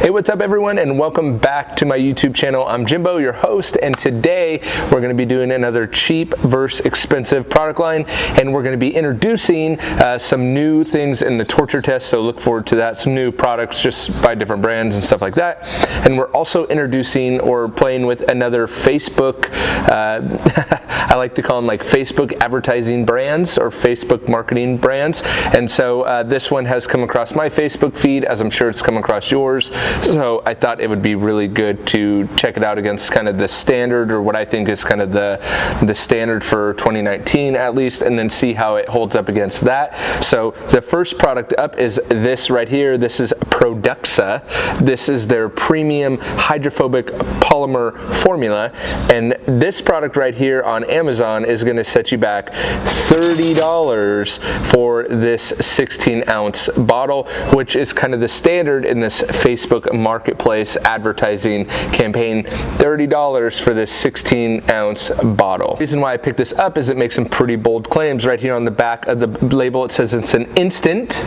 Hey, what's up everyone, and welcome back to my YouTube channel. I'm Jimbo, your host, and today we're going to be doing another cheap versus expensive product line, and we're going to be introducing some new things in the torture test, so look forward to that. Some new products just by different brands and stuff like that. And we're also introducing or playing with another Facebook, I like to call them like Facebook advertising brands or Facebook marketing brands. And so this one has come across my Facebook feed, as I'm sure it's come across yours. So I thought it would be really good to check it out against kind of the standard, or what I think is kind of the standard for 2019 at least, and then see how it holds up against that. So the first product up is this right here. This is Produxa. This is their premium hydrophobic polymer formula, and this product right here on Amazon is going to set you back $30 for this 16-ounce bottle, which is kind of the standard in this Facebook marketplace advertising campaign. $30 for this 16-ounce bottle. The reason why I picked this up is it makes some pretty bold claims. Right here on the back of the label, it says it's an instant,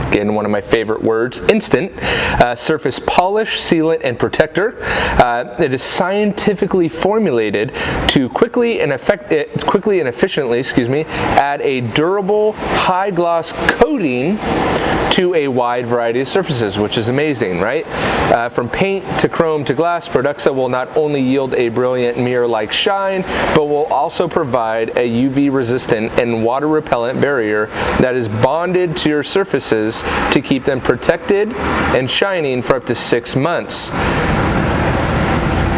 again, one of my favorite words, instant surface polish, sealant, and protector. It is scientifically formulated to quickly and efficiently, add a durable, high gloss coating to a wide variety of surfaces, which is amazing, right? From paint to chrome to glass, Produxa will not only yield a brilliant mirror-like shine, but will also provide a UV-resistant and water-repellent barrier that is bonded to your surfaces to keep them protected and shining for up to 6 months.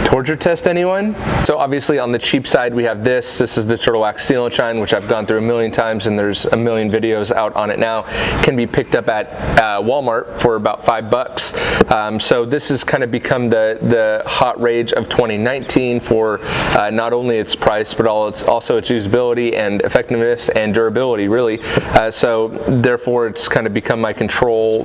Torture test, anyone? So obviously on the cheap side we have this. This is the Turtle Wax Seal and Shine, which I've gone through a million times, and there's a million videos out on it now. It can be picked up at Walmart for about $5. So this has kind of become the hot rage of 2019 for not only its price, but also its usability and effectiveness and durability, really. So therefore it's kind of become my control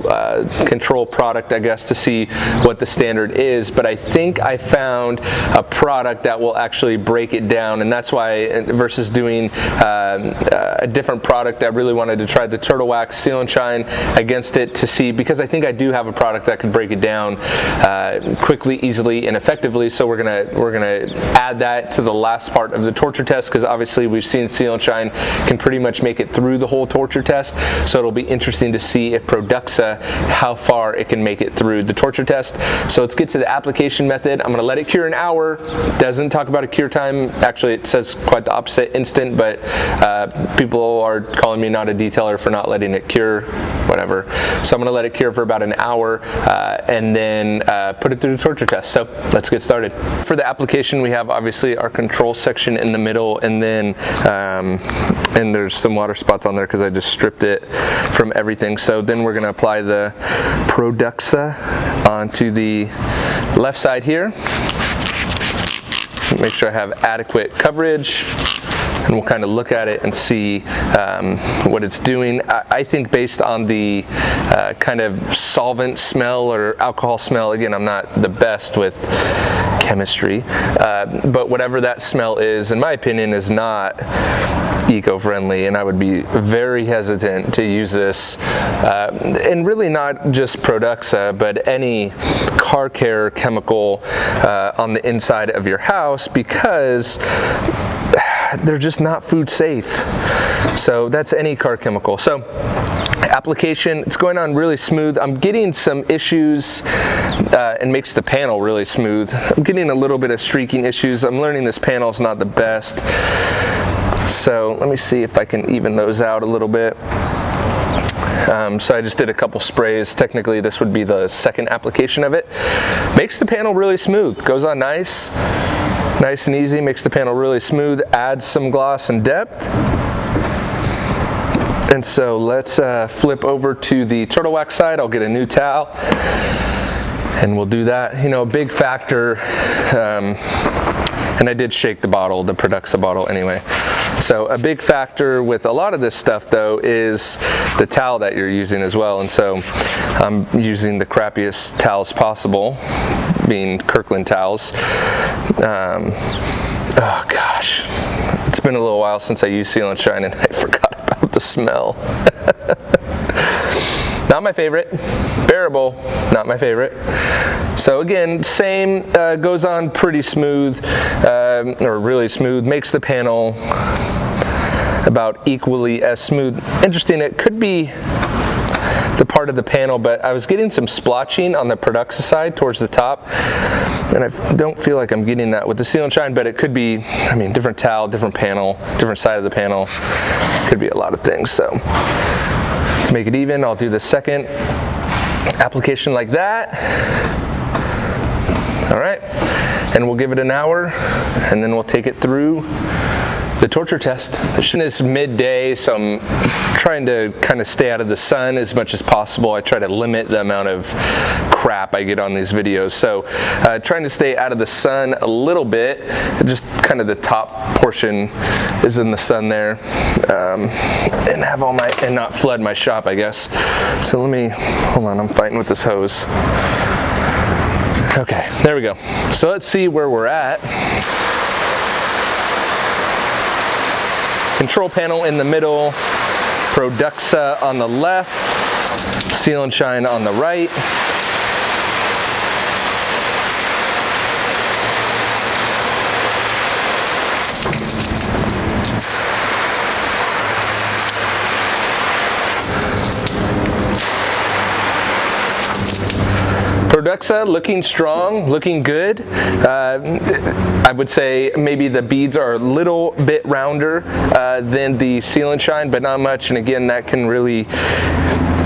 product, I guess, to see what the standard is. But I think I found a product that will actually break it down, and that's why, versus doing a different product, I really wanted to try the Turtle Wax Seal and Shine against it to see, because I think I do have a product that could break it down quickly, easily, and effectively. So we're gonna add that to the last part of the torture test, because obviously we've seen Seal and Shine can pretty much make it through the whole torture test. So it'll be interesting to see if Produxa, how far it can make it through the torture test. So let's get to the application method. I'm gonna let it cure an hour. Doesn't talk about a cure time. Actually, it says quite the opposite, instant, but people are calling me not a detailer for not letting it cure, whatever. So I'm gonna let it cure for about an hour and then put it through the torture test. So let's get started. For the application, we have obviously our control section in the middle, and then and there's some water spots on there because I just stripped it from everything. So then we're gonna apply the Produxa onto the left side here. Make sure I have adequate coverage, and we'll kind of look at it and see what it's doing. I think based on the kind of solvent smell or alcohol smell, again, I'm not the best with chemistry, but whatever that smell is, in my opinion, is not eco-friendly, and I would be very hesitant to use this, and really not just Produxa, but any car care chemical on the inside of your house, because they're just not food safe. So that's any car chemical. So application, it's going on really smooth. I'm getting some issues, and makes the panel really smooth. I'm getting a little bit of streaking issues. I'm learning this panel is not the best. So let me see if I can even those out a little bit. So I just did a couple sprays. Technically this would be the second application of it. Makes the panel really smooth. Goes on nice and easy. Makes the panel really smooth. Adds some gloss and depth. And so let's flip over to the Turtle Wax side. I'll get a new towel and we'll do that. You know, a big factor, and I did shake the bottle, the Produxa bottle anyway. So a big factor with a lot of this stuff though is the towel that you're using as well. And so I'm using the crappiest towels possible, being Kirkland towels. Oh gosh, it's been a little while since I used Seal and Shine, and I forgot about the smell. Not my favorite. Bearable, not my favorite. So again, same, goes on pretty smooth, or really smooth, makes the panel about equally as smooth. Interesting, it could be the part of the panel, but I was getting some splotching on the Produxa side towards the top, and I don't feel like I'm getting that with the Seal and Shine, but it could be, I mean, different towel, different panel, different side of the panel, could be a lot of things. So to make it even, I'll do the second application like that. All right, and we'll give it an hour, and then we'll take it through the torture test. It's midday, so I'm trying to kind of stay out of the sun as much as possible. I try to limit the amount of crap I get on these videos. So trying to stay out of the sun a little bit, just kind of the top portion is in the sun there, and have all my, and not flood my shop, I guess. So let me, hold on, I'm fighting with this hose. Okay, there we go. So let's see where we're at. Control panel in the middle, Produxa on the left, Seal and Shine on the right. Produxa looking strong, looking good. I would say maybe the beads are a little bit rounder than the Seal and Shine, but not much. And again, that can really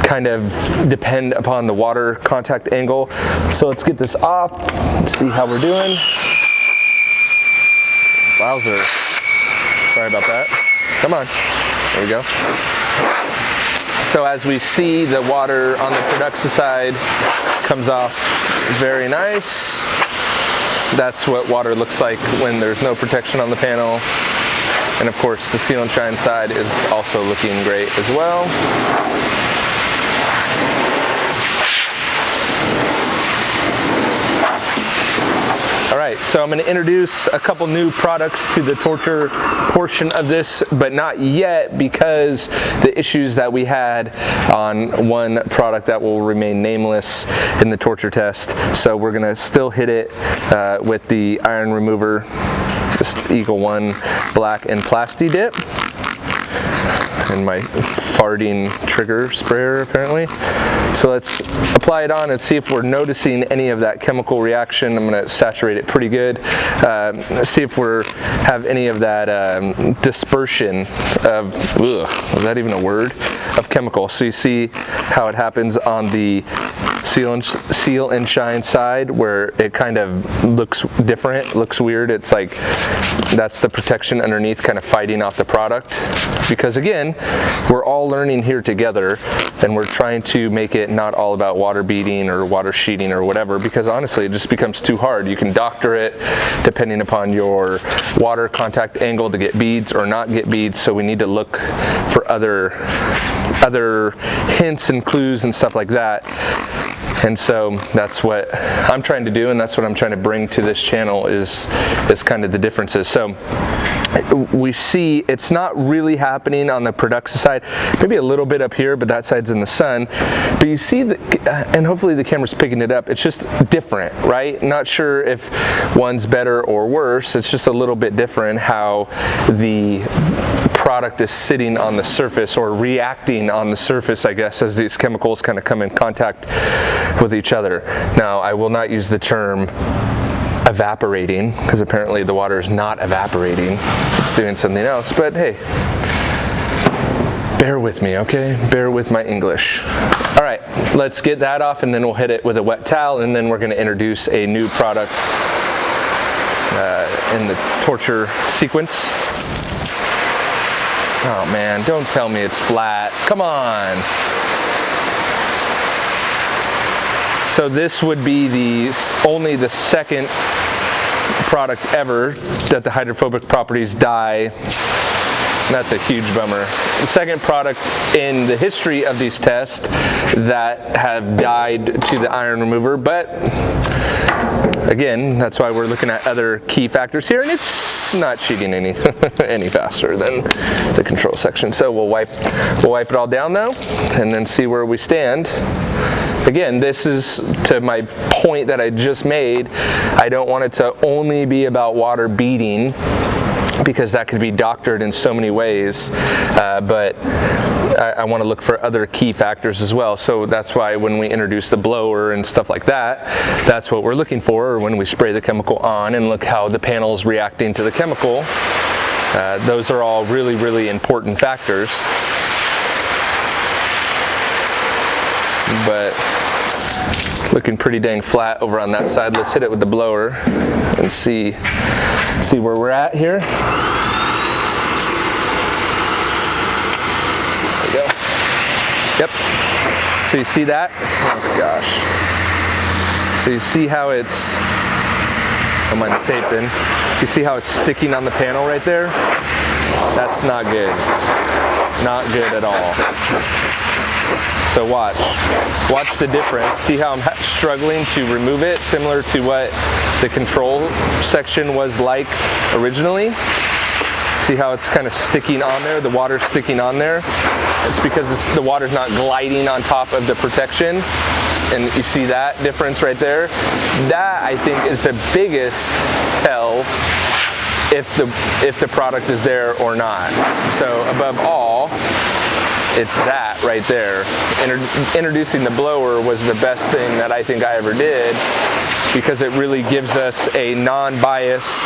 kind of depend upon the water contact angle. So let's get this off. Let's see how we're doing. Wowzer. Sorry about that. Come on. There we go. So as we see, the water on the Produxa side comes off very nice. That's what water looks like when there's no protection on the panel. And of course, the Seal and Shine side is also looking great as well. All right, so I'm going to introduce a couple new products to the torture portion of this, but not yet, because the issues that we had on one product that will remain nameless in the torture test. So we're going to still hit it with the iron remover, this Eagle One black and plasti dip, and my farting trigger sprayer apparently. So let's apply it on and see if we're noticing any of that chemical reaction. I'm going to saturate it pretty good. See if we have any of that dispersion of, is that even a word? Of chemical. So you see how it happens on the Seal and Shine side, where it kind of looks different, looks weird. It's like that's the protection underneath kind of fighting off the product. Because again, we're all learning here together, and we're trying to make it not all about water beading or water sheeting or whatever, because honestly it just becomes too hard. You can doctor it depending upon your water contact angle to get beads or not get beads, so we need to look for other hints and clues and stuff like that. And so that's what I'm trying to do, and that's what I'm trying to bring to this channel is kind of the differences. So we see it's not really happening on the Produxa side, maybe a little bit up here, but that side's in the sun. But you see, and hopefully the camera's picking it up, it's just different, right? Not sure if one's better or worse. It's just a little bit different how the product is sitting on the surface, or reacting on the surface, I guess, as these chemicals kind of come in contact with each other. Now, I will not use the term evaporating, because apparently the water is not evaporating, it's doing something else. But hey, bear with me, okay? Bear with my English. All right, let's get that off, and then we'll hit it with a wet towel, and then we're going to introduce a new product in the torture sequence. Oh man, don't tell me it's flat. Come on. So this would be only the second product ever that the hydrophobic properties die. That's a huge bummer. The second product in the history of these tests that have died to the iron remover, but again, that's why we're looking at other key factors here, and it's not cheating any any faster than the control section. So we'll wipe it all down though, and then see where we stand. Again, this is to my point that I just made. I don't want it to only be about water beading, because that could be doctored in so many ways, but I want to look for other key factors as well. So that's why when we introduce the blower and stuff like that, that's what we're looking for, or when we spray the chemical on and look how the panel is reacting to the chemical. Those are all really, really important factors. But looking pretty dang flat over on that side. Let's hit it with the blower and see where we're at here. There we go. Yep. So you see that? Oh gosh. So you see how it's, I might have taped in. You see how it's sticking on the panel right there? That's not good. Not good at all. So watch the difference. See how I'm struggling to remove it, similar to what the control section was like originally. See how it's kind of sticking on there, the water's sticking on there? It's because the water's not gliding on top of the protection. And you see that difference right there? That, I think, is the biggest tell if the product is there or not. So above all, it's that right there. Introducing the blower was the best thing that I think I ever did, because it really gives us a non-biased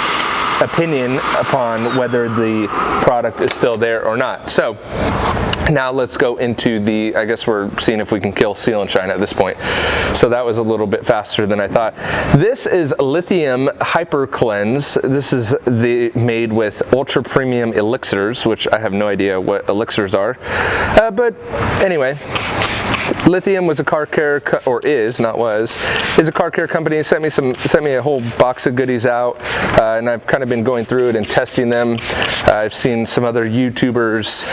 opinion upon whether the product is still there or not. So now let's go into the, I guess we're seeing if we can kill seal and shine at this point. So that was a little bit faster than I thought. This is lithium hyper cleanse. This is made with ultra premium elixirs, which I have no idea what elixirs are. But anyway, Lithium was a car care, is a car care company. Sent me a whole box of goodies out, and I've kind of been going through it and testing them. I've seen some other YouTubers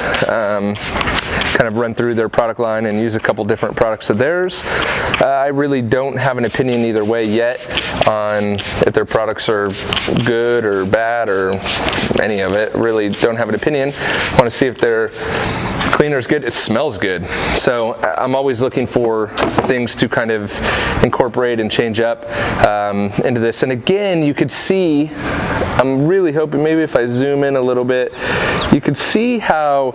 kind of run through their product line and use a couple different products of theirs. I really don't have an opinion either way yet on if their products are good or bad or any of it. Really don't have an opinion. Want to see if their cleaner is good. It smells good. So I'm always looking for things to kind of incorporate and change up into this. And again, you could see, I'm really hoping maybe if I zoom in a little bit, you could see how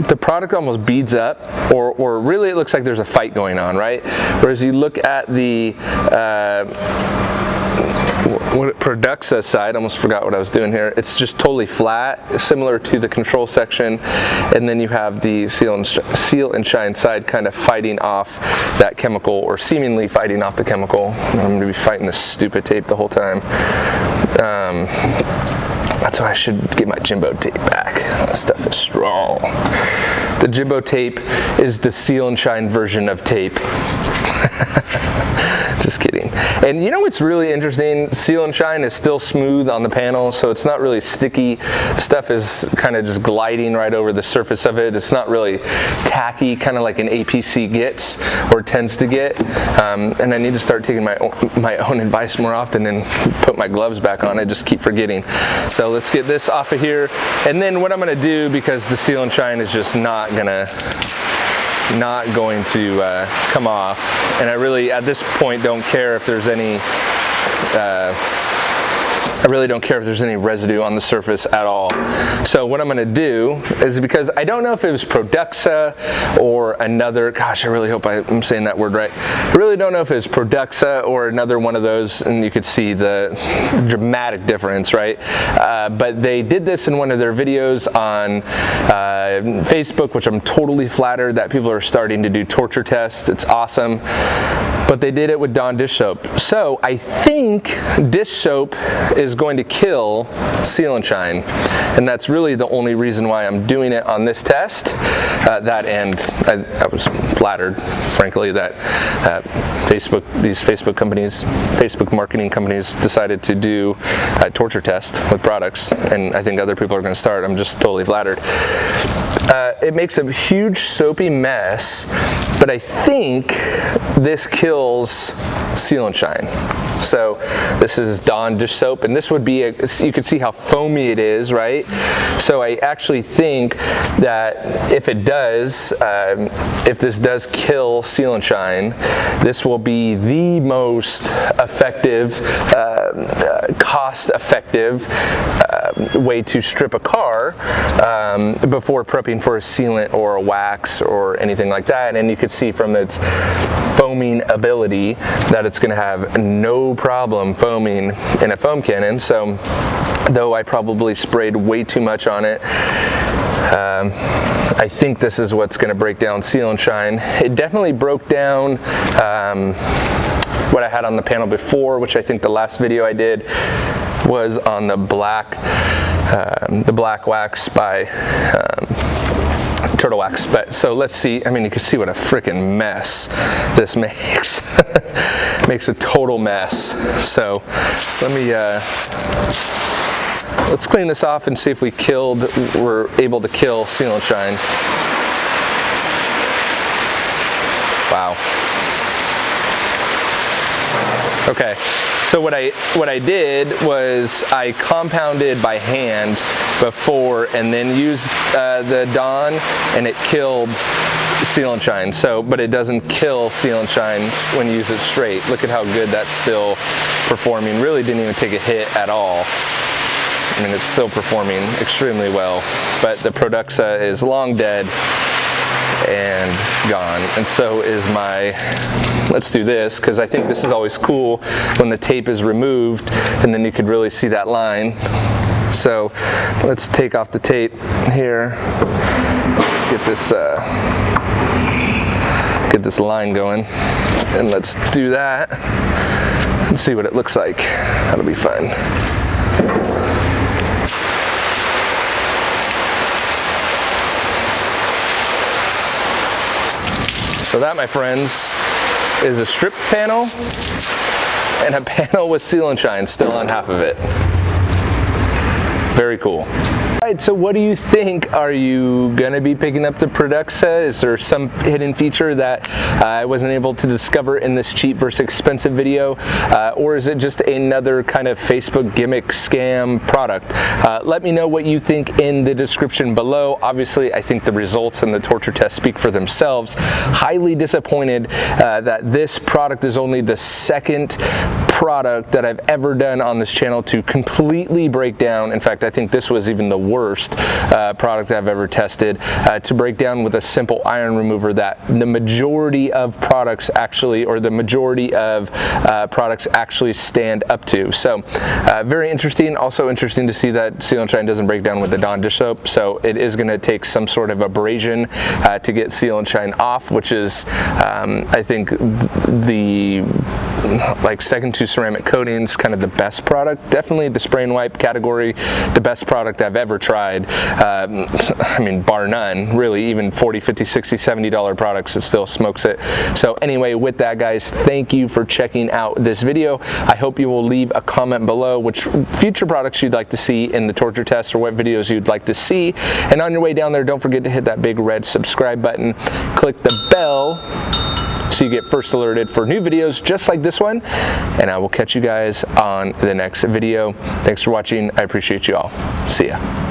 the product almost beads up, or really it looks like there's a fight going on, right? Whereas you look at the Produxa side, almost forgot what I was doing here, it's just totally flat, similar to the control section, and then you have the seal and shine side kind of fighting off that chemical, or seemingly fighting off the chemical. I'm going to be fighting this stupid tape the whole time. That's why I should get my JIMBO tape back. That stuff is strong. The JIMBO tape is the seal and shine version of tape. Just kidding. And you know what's really interesting? Seal and shine is still smooth on the panel, so it's not really sticky. Stuff is kind of just gliding right over the surface of it. It's not really tacky, kind of like an APC gets or tends to get. And I need to start taking my own advice more often and put my gloves back on. I just keep forgetting. So let's get this off of here. And then what I'm going to do, because the seal and shine is just not going to come off, and I really at this point don't care if there's any I really don't care if there's any residue on the surface at all. So what I'm going to do is, because I don't know if it was Produxa or another, gosh, I really hope I'm saying that word right. I really don't know if it was Produxa or another one of those, and you could see the dramatic difference, right? But they did this in one of their videos on Facebook, which I'm totally flattered that people are starting to do torture tests. It's awesome. But they did it with Dawn dish soap. So I think dish soap is going to kill seal and shine, and that's really the only reason why I'm doing it on this test. That and I was flattered, frankly, that these Facebook marketing companies decided to do a torture test with products, and I think other people are going to start. I'm just totally flattered. It makes a huge soapy mess, but but I think this kills Seal and Shine. So this is Dawn dish soap, and this would be you can see how foamy it is, right? So I actually think that if it does, if this does kill Seal and Shine, this will be the most effective, cost-effective way to strip a car before prepping for a sealant or a wax or anything like that. And you can see from its foaming ability that it's going to have no problem foaming in a foam cannon. So though I probably sprayed way too much on it, I think this is what's going to break down Seal and Shine. It definitely broke down what I had on the panel before, which I think the last video I did was on the black wax by Turtle Wax. But so let's see. I mean, you can see what a freaking mess this makes. Makes a total mess. So let me let's clean this off and see if we're able to kill Seal and Shine. Wow. Okay, so what I did was I compounded by hand before and then used the Dawn, and it killed Seal and Shine. So, but it doesn't kill Seal and Shine when you use it straight. Look at how good that's still performing. Really didn't even take a hit at all. I mean, it's still performing extremely well, but the Produxa is long dead and gone, and so is my, let's do this, because I think this is always cool when the tape is removed and then you could really see that line. So let's take off the tape here, get this line going, and let's do that and see what it looks like. That'll be fun. So that, my friends, is a stripped panel and a panel with Seal and Shine still on half of it. Very cool. All right, so what do you think? Are you gonna be picking up the Produxa? Is there some hidden feature that I wasn't able to discover in this cheap versus expensive video? Or is it just another kind of Facebook gimmick scam product? Let me know what you think in the description below. Obviously, I think the results and the torture test speak for themselves. Highly disappointed that this product is only the second product that I've ever done on this channel to completely break down. In fact, I think this was even the worst product I've ever tested to break down with a simple iron remover that the majority of products actually, or the majority of products actually stand up to. So very interesting. Also interesting to see that Seal and Shine doesn't break down with the Dawn dish soap. So it is going to take some sort of abrasion to get Seal and Shine off, which is I think the second to ceramic coatings, kind of the best product. Definitely the spray and wipe category, the best product I've ever tried. I mean, bar none, really. Even $40, $50, $60, $70 products, it still smokes it. So anyway, with that, guys, thank you for checking out this video. I hope you will leave a comment below which future products you'd like to see in the torture test, or what videos you'd like to see. And on your way down there, don't forget to hit that big red subscribe button, click the bell so you get first alerted for new videos just like this one, and I will catch you guys on the next video. Thanks for watching. I appreciate you all. See ya.